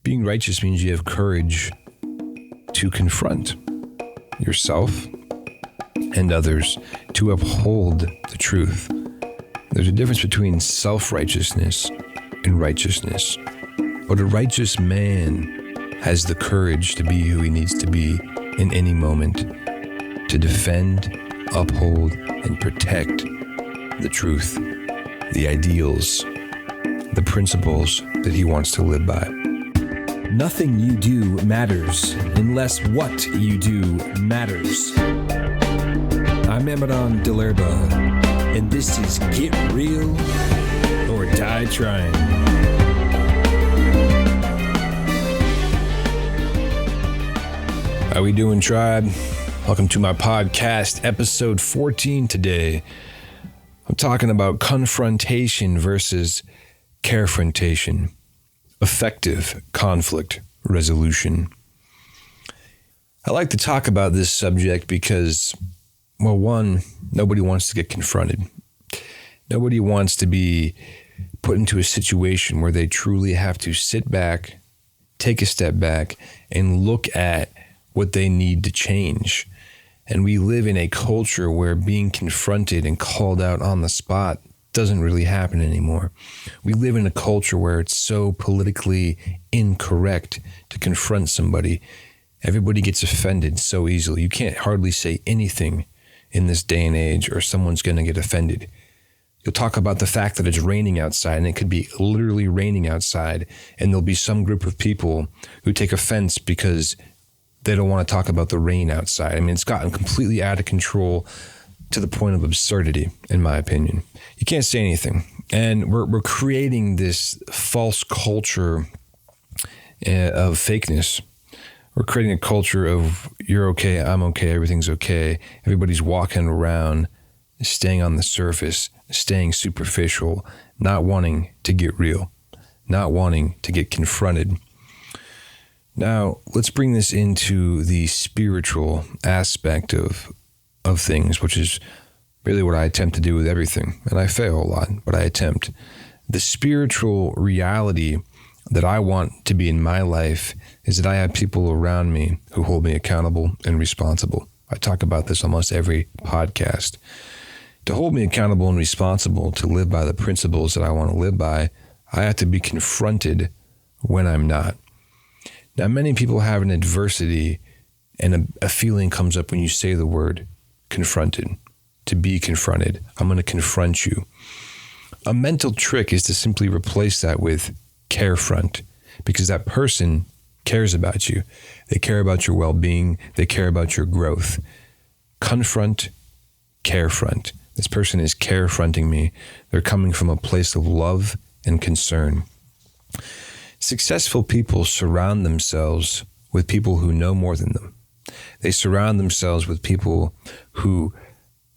Being righteous means you have courage to confront yourself and others, to uphold the truth. There's a difference between self-righteousness and righteousness. But a righteous man has the courage to be who he needs to be in any moment, to defend, uphold, and protect the truth, the ideals, the principles that he wants to live by. Nothing you do matters unless what you do matters. I'm Amadon DellErba, and this is Get Real or Die Trying. How we doing, tribe? Welcome to my podcast, episode 14 today. I'm talking about confrontation versus carefrontation. Effective conflict resolution. I like to talk about this subject because, well, one, nobody wants to get confronted. Nobody wants to be put into a situation where they truly have to sit back, take a step back, and look at what they need to change. And we live in a culture where being confronted and called out on the spot doesn't really happen anymore. We live in a culture where it's so politically incorrect to confront somebody. Everybody gets offended so easily. You can't hardly say anything in this day and age or someone's going to get offended. You'll talk about the fact that it's raining outside, and it could be literally raining outside, and there'll be some group of people who take offense because they don't want to talk about the rain outside. I mean, it's gotten completely out of control to the point of absurdity, in my opinion. You can't say anything. And we're creating this false culture of fakeness. We're creating a culture of you're okay, I'm okay, everything's okay. Everybody's walking around, staying on the surface, staying superficial, not wanting to get real, not wanting to get confronted. Now, let's bring this into the spiritual aspect of things, which is really what I attempt to do with everything. And I fail a lot, but I attempt. The spiritual reality that I want to be in my life is that I have people around me who hold me accountable and responsible. I talk about this almost every podcast. To hold me accountable and responsible to live by the principles that I want to live by, I have to be confronted when I'm not. Now, many people have an adversity, and a feeling comes up when you say the word confronted. To be confronted. I'm going to confront you. A mental trick is to simply replace that with carefront, because that person cares about you. They care about your well-being. They care about your growth. Confront, carefront. This person is carefronting me. They're coming from a place of love and concern. Successful people surround themselves with people who know more than them. They surround themselves with people who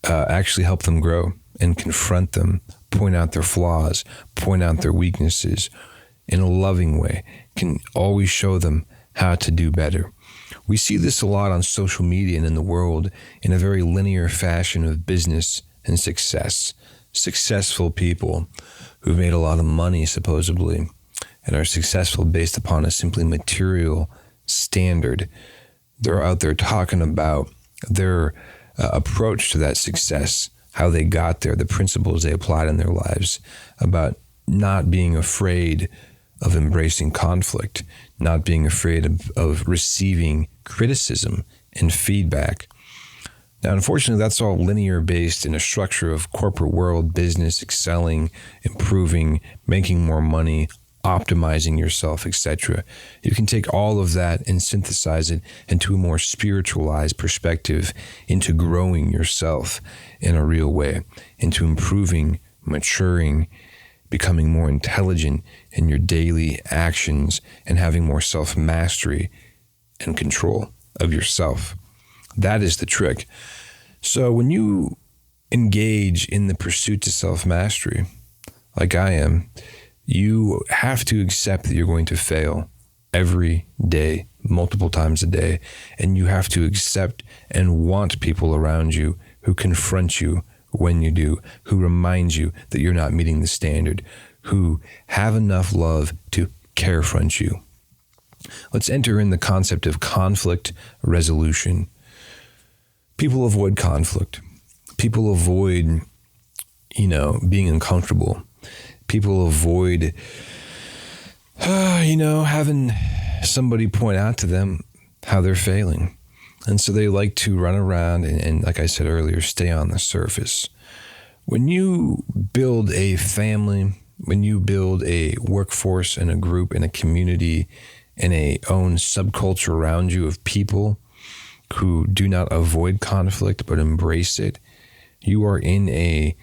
actually help them grow and confront them, point out their flaws, point out their weaknesses in a loving way, can always show them how to do better. We see this a lot on social media and in the world in a very linear fashion of business and success. Successful people who've made a lot of money, supposedly, and are successful based upon a simply material standard. They're out there talking about their approach to that success, how they got there, the principles they applied in their lives, about not being afraid of embracing conflict, not being afraid of receiving criticism and feedback. Now, unfortunately, that's all linear based in a structure of corporate world, business, excelling, improving, making more money, optimizing yourself, etc. You can take all of that and synthesize it into a more spiritualized perspective, into growing yourself in a real way, into improving, maturing, becoming more intelligent in your daily actions, and having more self-mastery and control of yourself. That is the trick. So when you engage in the pursuit to self-mastery, like I am, you have to accept that you're going to fail every day, multiple times a day, and you have to accept and want people around you who confront you when you do, who remind you that you're not meeting the standard, who have enough love to carefront you. Let's enter in the concept of conflict resolution. People avoid conflict. People avoid, being uncomfortable. People avoid, having somebody point out to them how they're failing. And so they like to run around and, like I said earlier, stay on the surface. When you build a family, when you build a workforce and a group and a community and a own subculture around you of people who do not avoid conflict but embrace it, you are in a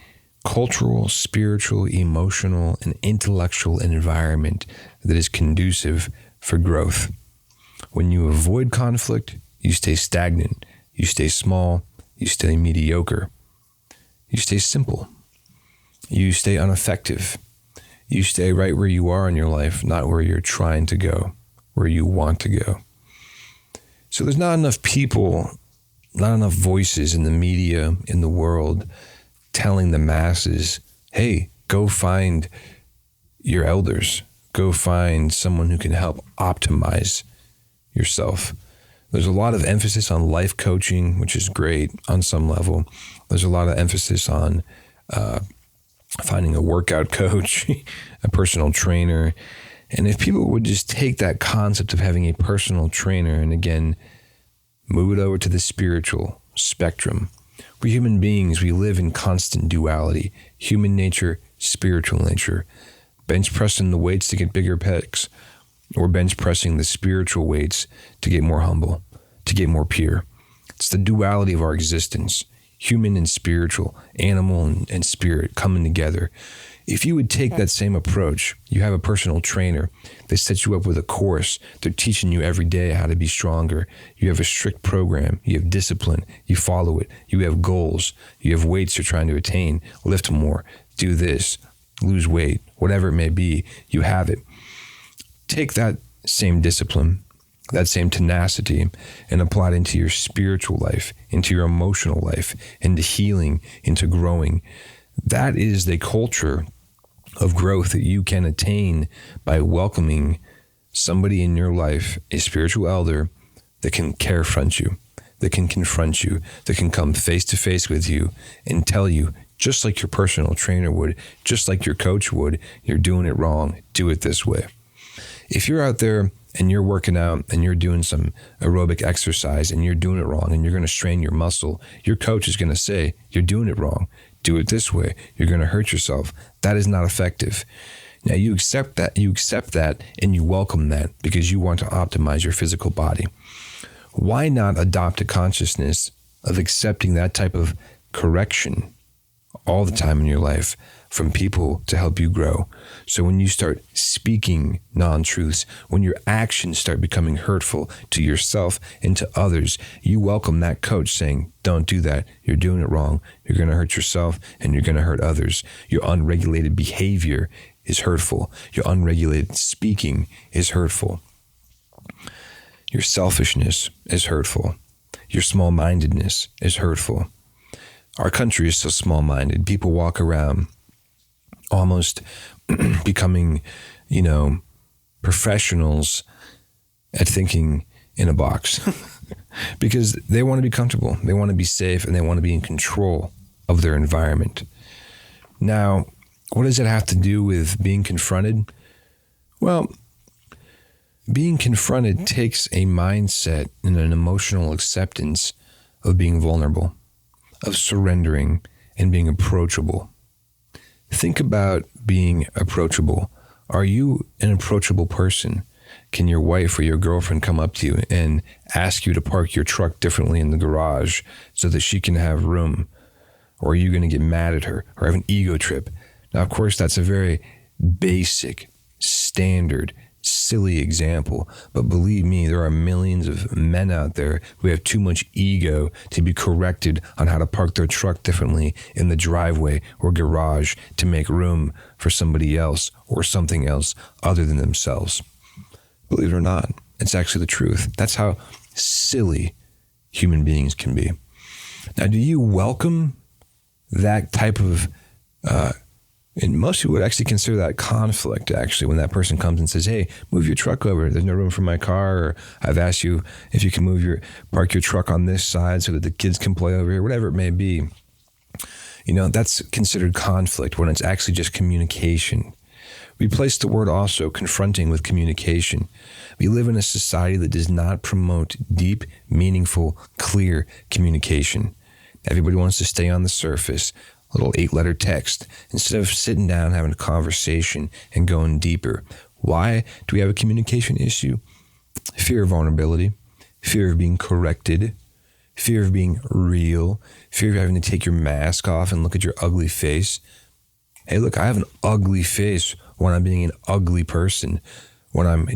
cultural, spiritual, emotional, and intellectual environment that is conducive for growth. When you avoid conflict, you stay stagnant, you stay small, you stay mediocre, you stay simple, you stay ineffective, you stay right where you are in your life, not where you're trying to go, where you want to go. So there's not enough people, not enough voices in the media, in the world, telling the masses, hey, go find your elders, go find someone who can help optimize yourself. There's a lot of emphasis on life coaching, which is great on some level. There's a lot of emphasis on finding a workout coach, a personal trainer. And if people would just take that concept of having a personal trainer and, again, move it over to the spiritual spectrum. We're human beings. We live in constant duality, human nature, spiritual nature. Bench pressing the weights to get bigger pecs, or bench pressing the spiritual weights to get more humble, to get more pure. It's the duality of our existence, human and spiritual, animal and spirit coming together. If you would take that same approach, you have a personal trainer, they set you up with a course, they're teaching you every day how to be stronger. You have a strict program, you have discipline, you follow it, you have goals, you have weights you're trying to attain, lift more, do this, lose weight, whatever it may be, you have it. Take that same discipline, that same tenacity, and apply it into your spiritual life, into your emotional life, into healing, into growing. That is the culture of growth that you can attain by welcoming somebody in your life, a spiritual elder, that can carefront you, that can confront you, that can come face to face with you and tell you, just like your personal trainer would, just like your coach would, you're doing it wrong, do it this way. If you're out there and you're working out and you're doing some aerobic exercise and you're doing it wrong and you're going to strain your muscle, your coach is going to say, you're doing it wrong. Do it this way. You're going to hurt yourself. That is not effective. Now you accept that, and you welcome that because you want to optimize your physical body. Why not adopt a consciousness of accepting that type of correction all the time in your life from people to help you grow? So when you start speaking non-truths, when your actions start becoming hurtful to yourself and to others, you welcome that coach saying, don't do that. You're doing it wrong. You're going to hurt yourself and you're going to hurt others. Your unregulated behavior is hurtful. Your unregulated speaking is hurtful. Your selfishness is hurtful. Your small-mindedness is hurtful. Our country is so small-minded. People walk around almost becoming, professionals at thinking in a box because they want to be comfortable. They want to be safe and they want to be in control of their environment. Now, what does it have to do with being confronted? Well, being confronted takes a mindset and an emotional acceptance of being vulnerable, of surrendering and being approachable. Think about being approachable. Are you an approachable person? Can your wife or your girlfriend come up to you and ask you to park your truck differently in the garage so that she can have room? Or are you going to get mad at her or have an ego trip? Now, of course, that's a very basic, standard, silly example, but believe me, there are millions of men out there who have too much ego to be corrected on how to park their truck differently in the driveway or garage to make room for somebody else or something else other than themselves. Believe it or not, it's actually the truth. That's how silly human beings can be. Now, do you welcome that type of And most people would actually consider that conflict, actually, when that person comes and says, hey, move your truck over. There's no room for my car. Or I've asked you if you can park your truck on this side so that the kids can play over here, whatever it may be. That's considered conflict when it's actually just communication. Replace the word also, confronting, with communication. We live in a society that does not promote deep, meaningful, clear communication. Everybody wants to stay on the surface, a little 8-letter text, instead of sitting down, having a conversation, and going deeper. Why do we have a communication issue? Fear of vulnerability, fear of being corrected, fear of being real, fear of having to take your mask off and look at your ugly face. Hey, look, I have an ugly face when I'm being an ugly person, when I'm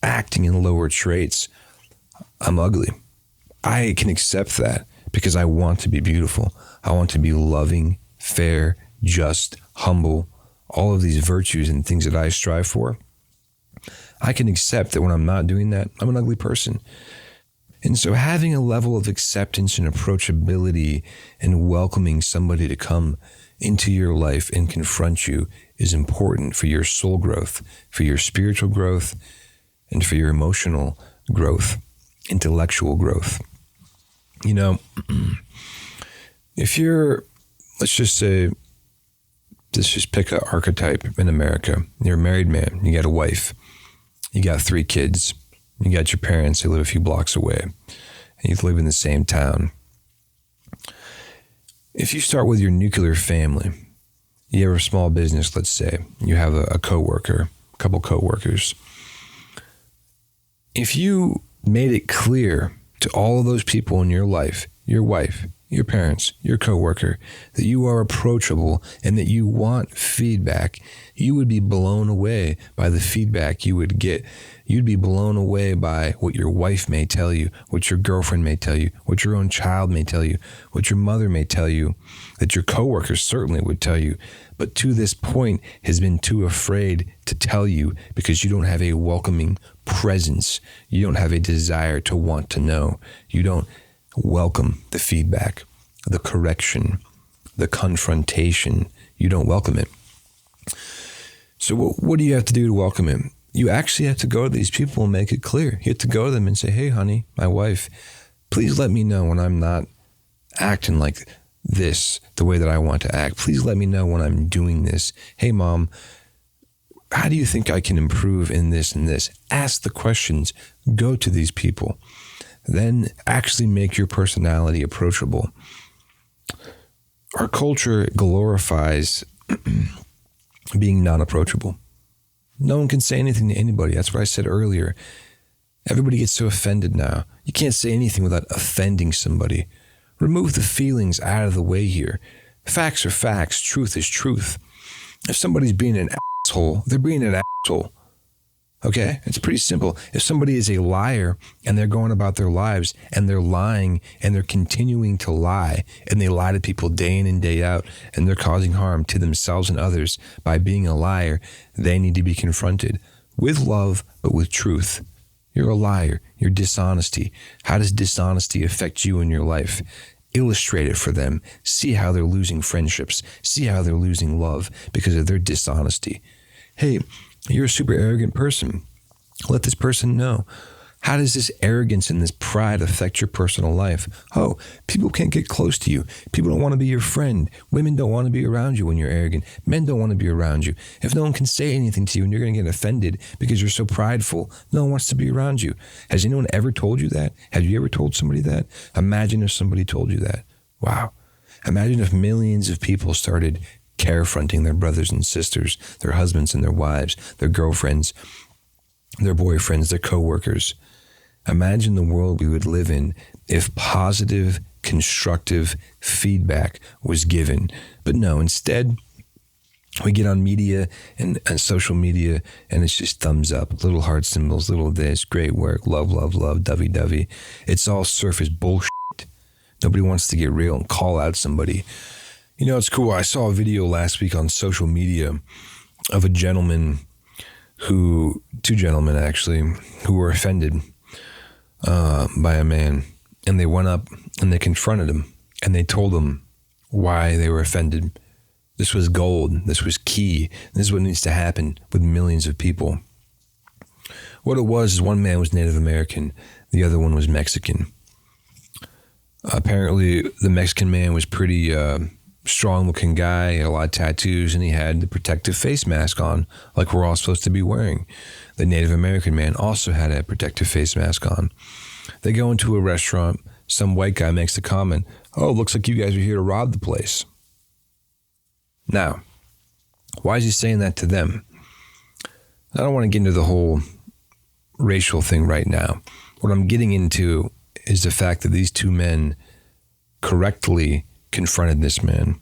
acting in lower traits. I'm ugly. I can accept that because I want to be beautiful. I want to be loving, fair, just, humble, all of these virtues and things that I strive for. I can accept that when I'm not doing that, I'm an ugly person. And so having a level of acceptance and approachability and welcoming somebody to come into your life and confront you is important for your soul growth, for your spiritual growth, and for your emotional growth, intellectual growth. If you're, let's just pick an archetype in America. You're a married man, you got a wife, you got 3 kids, you got your parents, they live a few blocks away, and you live in the same town. If you start with your nuclear family, you have a small business, let's say, you have a coworker, a couple coworkers. If you made it clear to all of those people in your life, your wife, your parents, your coworker, that you are approachable and that you want feedback, you would be blown away by the feedback you would get. You'd be blown away by what your wife may tell you, what your girlfriend may tell you, what your own child may tell you, what your mother may tell you, that your coworkers certainly would tell you, but to this point has been too afraid to tell you because you don't have a welcoming presence. You don't have a desire to want to know. You don't welcome the feedback, the correction, the confrontation. You don't welcome it. So what do you have to do to welcome it? You actually have to go to these people and make it clear. You have to go to them and say, hey, honey, my wife, please let me know when I'm not acting like this, the way that I want to act. Please let me know when I'm doing this. Hey, Mom, how do you think I can improve in this and this? Ask the questions. Go to these people. Then actually make your personality approachable. Our culture glorifies being non-approachable. No one can say anything to anybody. That's what I said earlier. Everybody gets so offended now. You can't say anything without offending somebody. Remove the feelings out of the way here. Facts are facts. Truth is truth. If somebody's being an asshole, they're being an asshole. Okay? It's pretty simple. If somebody is a liar and they're going about their lives and they're lying and they're continuing to lie and they lie to people day in and day out and they're causing harm to themselves and others by being a liar, they need to be confronted with love, but with truth. You're a liar. You're dishonesty. How does dishonesty affect you in your life? Illustrate it for them. See how they're losing friendships. See how they're losing love because of their dishonesty. Hey, you're a super arrogant person. Let this person know. How does this arrogance and this pride affect your personal life? Oh, people can't get close to you. People don't want to be your friend. Women don't want to be around you when you're arrogant. Men don't want to be around you. If no one can say anything to you and you're going to get offended because you're so prideful, no one wants to be around you. Has anyone ever told you that? Have you ever told somebody that? Imagine if somebody told you that. Wow. Imagine if millions of people started carefronting their brothers and sisters, their husbands and their wives, their girlfriends, their boyfriends, their coworkers. Imagine the world we would live in if positive, constructive feedback was given. But no, instead, we get on media and social media, and it's just thumbs up, little heart symbols, little this, great work, love, love, love, dovey-dovey. It's all surface bullshit. Nobody wants to get real and call out somebody. You know, it's cool. I saw a video last week on social media of a gentleman two gentlemen actually, who were offended by a man. And they went up and they confronted him and they told him why they were offended. This was gold. This was key. This is what needs to happen with millions of people. What it was is one man was Native American, the other one was Mexican. Apparently, the Mexican man was pretty strong-looking guy, had a lot of tattoos, and he had the protective face mask on, like we're all supposed to be wearing. The Native American man also had a protective face mask on. They go into a restaurant. Some white guy makes the comment, "Oh, looks like you guys are here to rob the place." Now, why is he saying that to them? I don't want to get into the whole racial thing right now. What I'm getting into is the fact that these two men correctly confronted this man.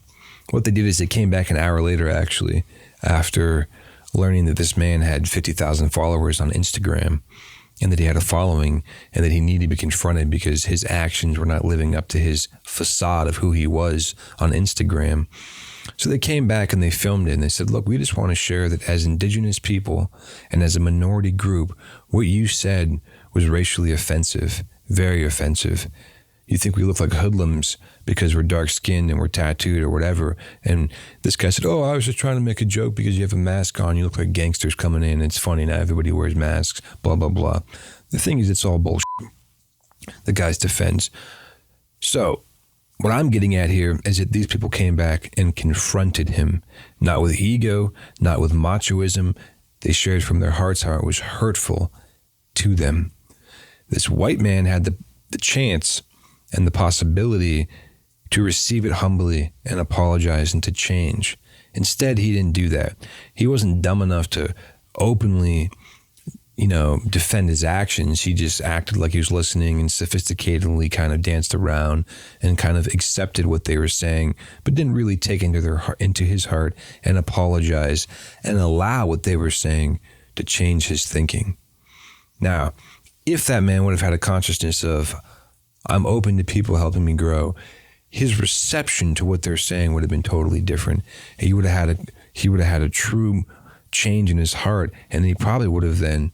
What they did is they came back an hour later, actually, after learning that this man had 50,000 followers on Instagram and that he had a following and that he needed to be confronted because his actions were not living up to his facade of who he was on Instagram. So they came back and they filmed it and they said, "Look, we just want to share that as indigenous people and as a minority group, what you said was racially offensive, very offensive. You think we look like hoodlums because we're dark-skinned and we're tattooed or whatever." And this guy said, "Oh, I was just trying to make a joke because you have a mask on. You look like gangsters coming in. It's funny now. Everybody wears masks, blah, blah, blah." The thing is, it's all bullshit. The guy's defense. So what I'm getting at here is that these people came back and confronted him, not with ego, not with machoism. They shared from their hearts how it was hurtful to them. This white man had the chance and the possibility to receive it humbly and apologize and to change. Instead, he didn't do that. He wasn't dumb enough to openly, defend his actions. He just acted like he was listening and sophisticatedly kind of danced around and kind of accepted what they were saying, but didn't really take into his heart and apologize and allow what they were saying to change his thinking. Now, if that man would have had a consciousness of, "I'm open to people helping me grow," his reception to what they're saying would have been totally different. He would have had a true change in his heart, and he probably would have then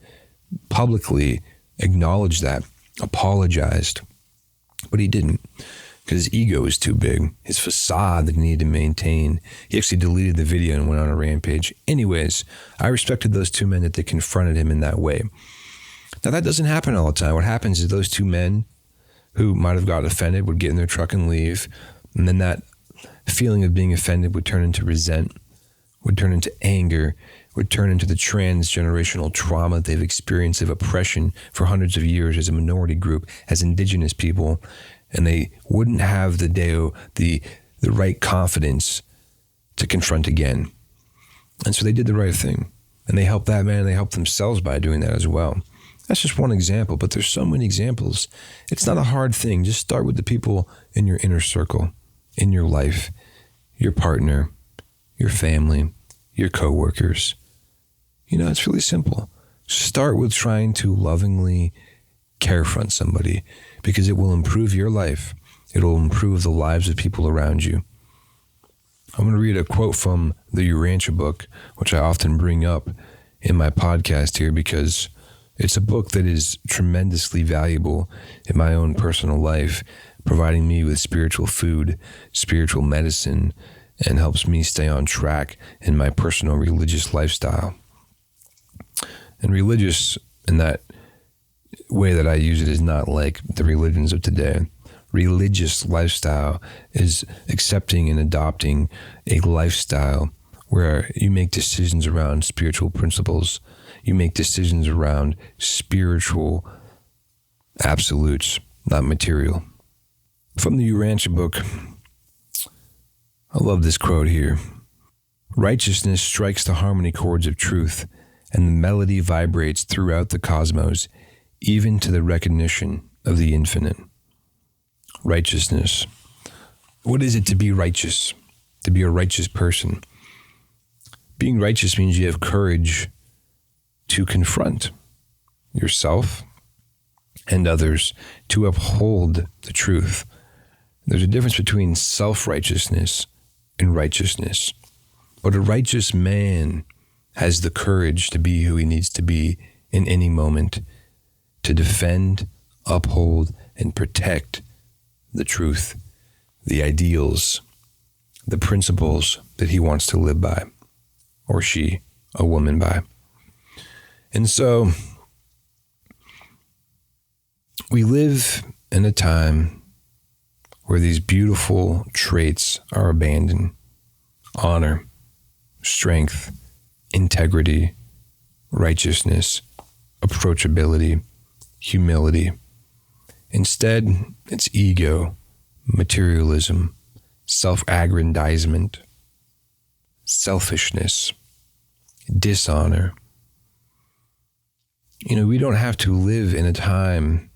publicly acknowledged that, apologized. But he didn't, because his ego was too big, his facade that he needed to maintain. He actually deleted the video and went on a rampage. Anyways, I respected those two men that they confronted him in that way. Now, that doesn't happen all the time. What happens is those two men who might have got offended would get in their truck and leave, and then that feeling of being offended would turn into resent, would turn into anger, would turn into the transgenerational trauma that they've experienced of oppression for hundreds of years as a minority group, as indigenous people, and they wouldn't have the right confidence to confront again. And so they did the right thing, and they helped that man, and they helped themselves by doing that as well. That's just one example, but there's so many examples. It's not a hard thing. Just start with the people in your inner circle, in your life, your partner, your family, your coworkers. It's really simple. Start with trying to lovingly carefront somebody, because it will improve your life. It will improve the lives of people around you. I'm going to read a quote from the URANTIA Book, which I often bring up in my podcast here because it's a book that is tremendously valuable in my own personal life, providing me with spiritual food, spiritual medicine, and helps me stay on track in my personal religious lifestyle. And religious in that way that I use it is not like the religions of today. Religious lifestyle is accepting and adopting a lifestyle where you make decisions around spiritual principles. You make decisions around spiritual absolutes, not material. From the URANTIA Book, I love this quote here. "Righteousness strikes the harmony chords of truth, and the melody vibrates throughout the cosmos, even to the recognition of the infinite." Righteousness. What is it to be righteous? To be a righteous person? Being righteous means you have courage to confront yourself and others, to uphold the truth. There's a difference between self-righteousness and righteousness. But a righteous man has the courage to be who he needs to be in any moment, to defend, uphold, and protect the truth, the ideals, the principles, that he wants to live by, or she, a woman, by. And so we live in a time where these beautiful traits are abandoned: honor, strength, integrity, righteousness, approachability, humility. Instead, it's ego, materialism, self-aggrandizement, selfishness, dishonor. We don't have to live in a time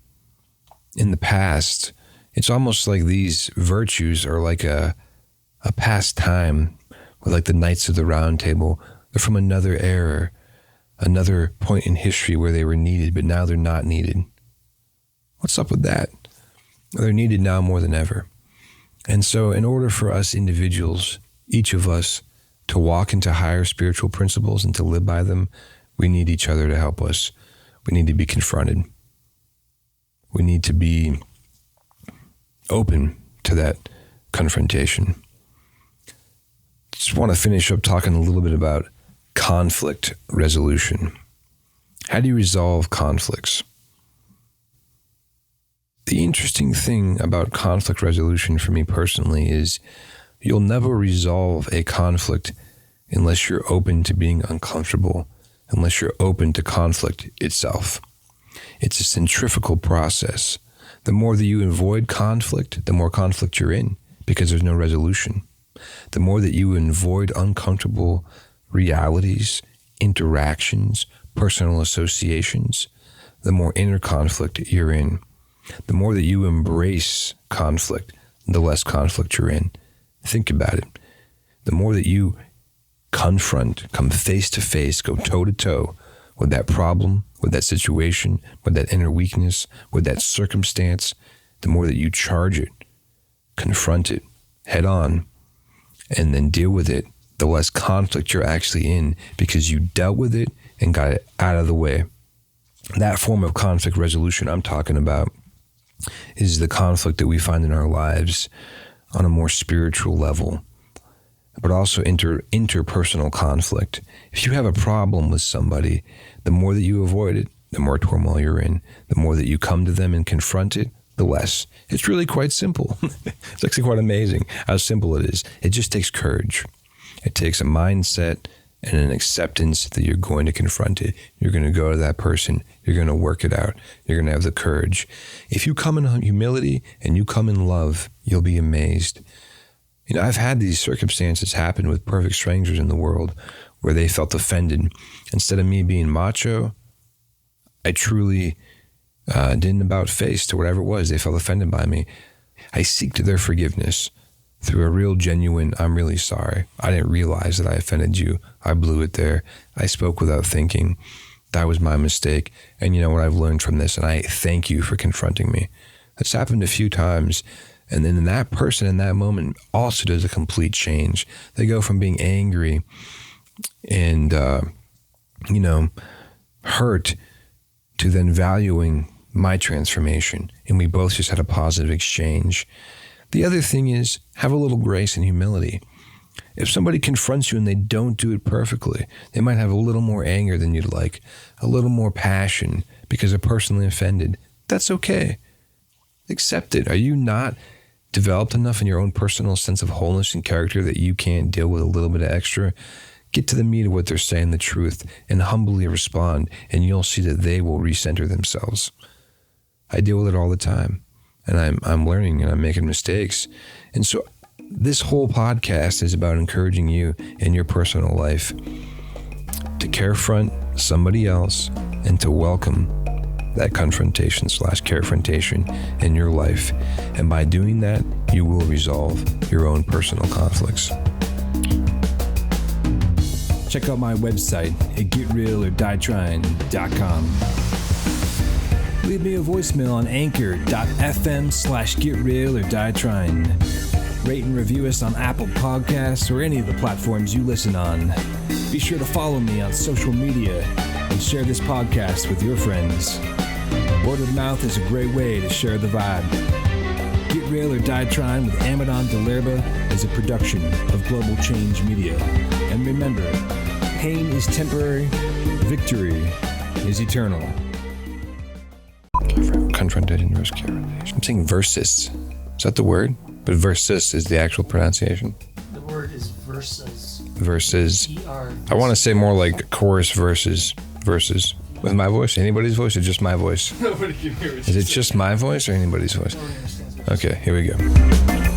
in the past. It's almost like these virtues are like a past time, like the Knights of the Round Table. They're from another era, another point in history where they were needed, but now they're not needed. What's up with that? They're needed now more than ever. And so in order for us individuals, each of us, to walk into higher spiritual principles and to live by them, we need each other to help us. We need to be confronted. We need to be open to that confrontation. Just want to finish up talking a little bit about conflict resolution. How do you resolve conflicts? The interesting thing about conflict resolution for me personally is you'll never resolve a conflict unless you're open to being uncomfortable, unless you're open to conflict itself. It's a centrifugal process. The more that you avoid conflict, the more conflict you're in, because there's no resolution. The more that you avoid uncomfortable realities, interactions, personal associations, the more inner conflict you're in. The more that you embrace conflict, the less conflict you're in. Think about it. The more that you confront, come face to face, go toe to toe with that problem, with that situation, with that inner weakness, with that circumstance, the more that you charge it, confront it head on, and then deal with it, the less conflict you're actually in because you dealt with it and got it out of the way. That form of conflict resolution I'm talking about is the conflict that we find in our lives on a more spiritual level, but also interpersonal conflict. If you have a problem with somebody, the more that you avoid it, the more turmoil you're in. The more that you come to them and confront it, the less. It's really quite simple. It's actually quite amazing how simple it is. It just takes courage. It takes a mindset and an acceptance that you're going to confront it. You're going to go to that person. You're going to work it out. You're going to have the courage. If you come in humility and you come in love, you'll be amazed. I've had these circumstances happen with perfect strangers in the world where they felt offended. Instead of me being macho, I truly didn't about face to whatever it was. They felt offended by me. I seek their forgiveness through a real genuine, I'm really sorry. I didn't realize that I offended you. I blew it there. I spoke without thinking. That was my mistake. And you know what I've learned from this? And I thank you for confronting me. That's happened a few times. And then that person in that moment also does a complete change. They go from being angry and, hurt to then valuing my transformation. And we both just had a positive exchange. The other thing is have a little grace and humility. If somebody confronts you and they don't do it perfectly, they might have a little more anger than you'd like, a little more passion because they're personally offended. That's okay. Accept it. Are you not developed enough in your own personal sense of wholeness and character that you can't deal with a little bit of extra? Get to the meat of what they're saying, the truth, and humbly respond, and you'll see that they will recenter themselves. I deal with it all the time, and I'm learning and I'm making mistakes. And so this whole podcast is about encouraging you in your personal life to carefront somebody else and to welcome that confrontation/carefrontation in your life. And by doing that, you will resolve your own personal conflicts. Check out my website at getrealordieTrying.com. Leave me a voicemail on anchor.fm/getrealordieTrying. Rate and review us on Apple Podcasts or any of the platforms you listen on. Be sure to follow me on social media and share this podcast with your friends. Word of mouth is a great way to share the vibe. Get Rail or Die Trying with Amadon DellErba is a production of Global Change Media. And remember, pain is temporary, victory is eternal. Confrontation versus carefrontation. I'm saying versus. Is that the word? But versus is the actual pronunciation. The word is versus. Versus. E-R. I want to say more like chorus versus. With my voice? Anybody's voice or just my voice? Nobody can hear it. Is it just my voice or anybody's voice? Nobody understands what you're Okay, here we go.